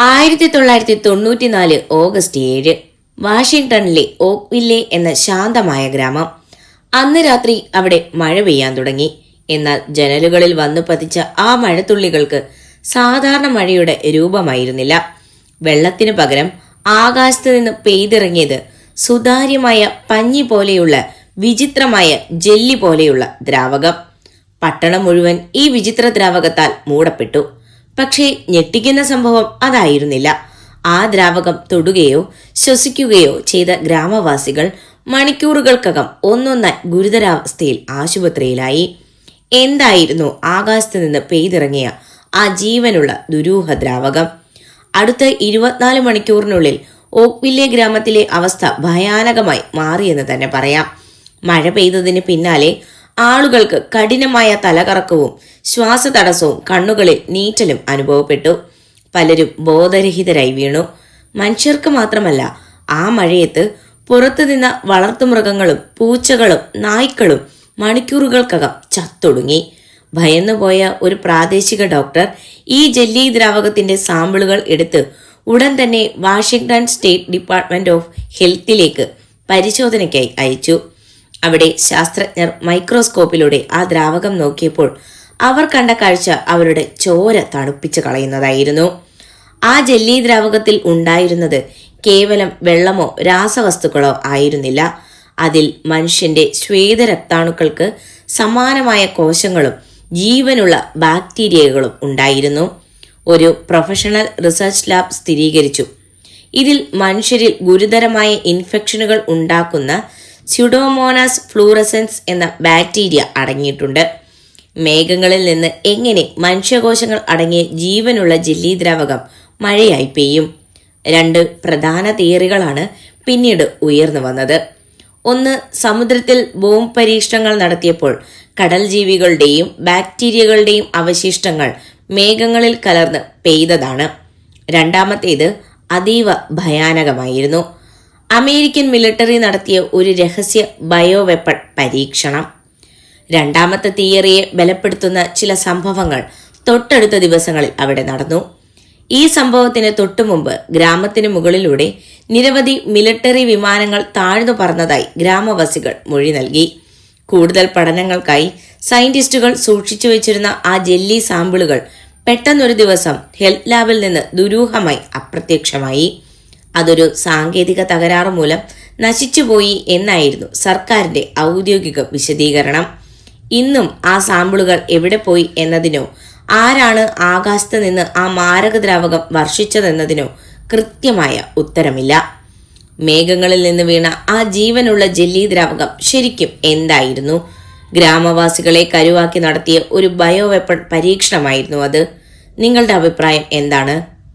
1994 August 7 വാഷിംഗ്ടണിലെ ഓക്വില്ലെ എന്ന ശാന്തമായ ഗ്രാമം. അന്ന് രാത്രി അവിടെ മഴ പെയ്യാൻ തുടങ്ങി. എന്നാൽ ജനലുകളിൽ വന്നു പതിച്ച ആ മഴത്തുള്ളികൾക്ക് സാധാരണ മഴയുടെ രൂപമായിരുന്നില്ല. വെള്ളത്തിനു പകരം ആകാശത്ത് നിന്ന് പെയ്തിറങ്ങിയത് സുതാര്യമായ പഞ്ഞി പോലെയുള്ള വിചിത്രമായ ജെല്ലി പോലെയുള്ള ദ്രാവകം. പട്ടണം മുഴുവൻ ഈ വിചിത്ര ദ്രാവകത്താൽ മൂടപ്പെട്ടു. പക്ഷേ ഞെട്ടിക്കുന്ന സംഭവം അതായിരുന്നില്ല. ആ ദ്രാവകം തൊടുകയോ ശ്വസിക്കുകയോ ചെയ്ത ഗ്രാമവാസികൾ മണിക്കൂറുകൾക്കകം ഒന്നൊന്നായി ഗുരുതരാവസ്ഥയിൽ ആശുപത്രിയിലായി. എന്തായിരുന്നു ആകാശത്ത് നിന്ന് പെയ്തിറങ്ങിയ ആ ജീവനുള്ള ദുരൂഹ ദ്രാവകം? അടുത്ത 24 മണിക്കൂറിനുള്ളിൽ ഓക്വില്ലെ ഗ്രാമത്തിലെ അവസ്ഥ ഭയാനകമായി മാറിയെന്ന് തന്നെ പറയാം. മഴ പെയ്തതിന് പിന്നാലെ ആളുകൾക്ക് കഠിനമായ തലകറക്കവും ശ്വാസതടസ്സവും കണ്ണുകളിൽ നീറ്റലും അനുഭവപ്പെട്ടു. പലരും ബോധരഹിതരായി വീണു. മനുഷ്യർക്ക് മാത്രമല്ല, ആ മഴയത്ത് പുറത്തുനിന്ന വളർത്തുമൃഗങ്ങളും പൂച്ചകളും നായ്ക്കളും മണിക്കൂറുകൾക്കകം ചത്തൊടുങ്ങി. ഭയന്നുപോയ ഒരു പ്രാദേശിക ഡോക്ടർ ഈ ജെല്ലി ദ്രാവകത്തിന്റെ സാമ്പിളുകൾ എടുത്ത് ഉടൻ തന്നെ വാഷിംഗ്ടൺ സ്റ്റേറ്റ് ഡിപ്പാർട്ട്മെന്റ് ഓഫ് ഹെൽത്തിലേക്ക് പരിശോധനയ്ക്കായി അയച്ചു. അവിടെ ശാസ്ത്രജ്ഞർ മൈക്രോസ്കോപ്പിലൂടെ ആ ദ്രാവകം നോക്കിയപ്പോൾ അവർ കണ്ട കാഴ്ച അവരുടെ ചോര തണുപ്പിച്ച് കളയുന്നതായിരുന്നു. ആ ജെല്ലി ദ്രാവകത്തിൽ ഉണ്ടായിരുന്നത് കേവലം വെള്ളമോ രാസവസ്തുക്കളോ ആയിരുന്നില്ല. അതിൽ മനുഷ്യന്റെ ശ്വേതരക്താണുക്കൾക്ക് സമാനമായ കോശങ്ങളും ജീവനുള്ള ബാക്ടീരിയകളും ഉണ്ടായിരുന്നു. ഒരു പ്രൊഫഷണൽ റിസർച്ച് ലാബ് സ്ഥിരീകരിച്ചു, ഇതിൽ മനുഷ്യരിൽ ഗുരുതരമായ ഇൻഫെക്ഷനുകൾ ഉണ്ടാക്കുന്ന സ്യൂഡോമോണാസ് ഫ്ലൂറസെൻസ് എന്ന ബാക്ടീരിയ അടങ്ങിയിട്ടുണ്ട്. മേഘങ്ങളിൽ നിന്ന് എങ്ങനെ മനുഷ്യകോശങ്ങൾ അടങ്ങിയ ജീവനുള്ള ജെല്ലി ദ്രാവകം മഴയായി പെയ്യും? 2 പ്രധാന തിയറികളാണ് പിന്നീട് ഉയർന്നു വന്നത്. ഒന്ന്, സമുദ്രത്തിൽ ബോംബ് പരീക്ഷണങ്ങൾ നടത്തിയപ്പോൾ കടൽ ജീവികളുടെയും ബാക്ടീരിയകളുടെയും അവശിഷ്ടങ്ങൾ മേഘങ്ങളിൽ കലർന്ന് പെയ്തതാണ്. രണ്ടാമത്തേത് അതീവ ഭയാനകമായിരുന്നു. അമേരിക്കൻ മിലിറ്ററി നടത്തിയ ഒരു രഹസ്യ ബയോവെപ്പൺ പരീക്ഷണം. രണ്ടാമത്തെ തിയറിയെ ബലപ്പെടുത്തുന്ന ചില സംഭവങ്ങൾ തൊട്ടടുത്ത ദിവസങ്ങളിൽ അവിടെ നടന്നു. ഈ സംഭവത്തിന് തൊട്ടുമുമ്പ് ഗ്രാമത്തിന് മുകളിലൂടെ നിരവധി മിലിറ്ററി വിമാനങ്ങൾ താഴ്ന്നു പറന്നതായി ഗ്രാമവാസികൾ മൊഴി നൽകി. കൂടുതൽ പഠനങ്ങൾക്കായി സയന്റിസ്റ്റുകൾ സൂക്ഷിച്ചു വെച്ചിരുന്ന ആ ജെല്ലി സാമ്പിളുകൾ പെട്ടെന്നൊരു ദിവസം ഹെൽത്ത് ലാബിൽ നിന്ന് ദുരൂഹമായി അപ്രത്യക്ഷമായി. അതൊരു സാങ്കേതിക തകരാറ് മൂലം നശിച്ചുപോയി എന്നായിരുന്നു സർക്കാരിന്റെ ഔദ്യോഗിക വിശദീകരണം. ഇന്നും ആ സാമ്പിളുകൾ എവിടെ പോയി എന്നതിനോ ആരാണ് ആകാശത്ത് നിന്ന് ആ മാരക ദ്രാവകം വർഷിച്ചതെന്നതിനോ കൃത്യമായ ഉത്തരമില്ല. മേഘങ്ങളിൽ നിന്ന് വീണ ആ ജീവനുള്ള ജെല്ലി ദ്രാവകം ശരിക്കും എന്തായിരുന്നു? ഗ്രാമവാസികളെ കരുവാക്കി നടത്തിയ ഒരു ബയോവെപ്പൺ പരീക്ഷണമായിരുന്നു അത്. നിങ്ങളുടെ അഭിപ്രായം എന്താണ്?